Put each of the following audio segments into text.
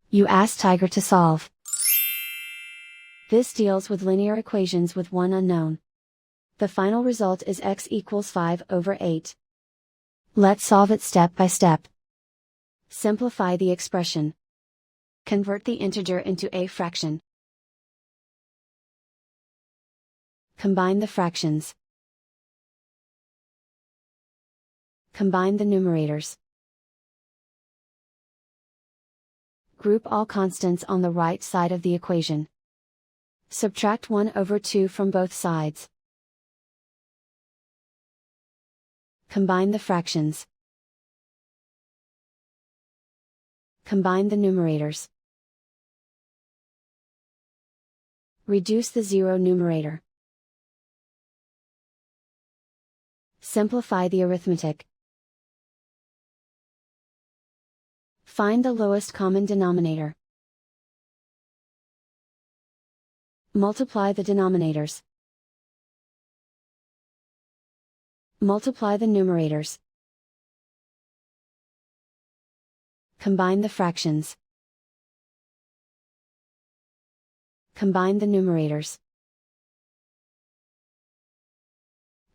You ask Tiger to solve. This deals with linear equations with one unknown. The final result is x equals 5/8. Let's solve it step by step. Simplify the expression. Convert the integer into a fraction. Combine the fractions. Combine the numerators. Group all constants on the right side of the equation. Subtract 1/2 from both sides. Combine the fractions. Combine the numerators. Reduce the zero numerator. Simplify the arithmetic. Find the lowest common denominator. Multiply the denominators. Multiply the numerators. Combine the fractions. Combine the numerators.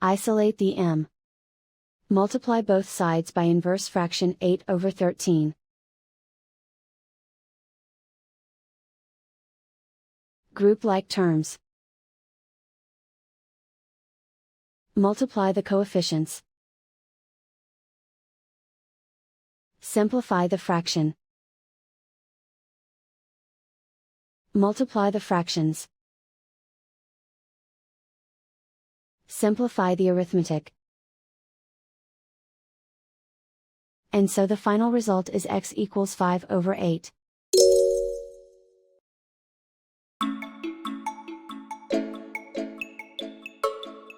Isolate the m. Multiply both sides by inverse fraction 8/13. Group like terms. Multiply the coefficients. Simplify the fraction. Multiply the fractions. Simplify the arithmetic. And so the final result is x equals 5/8.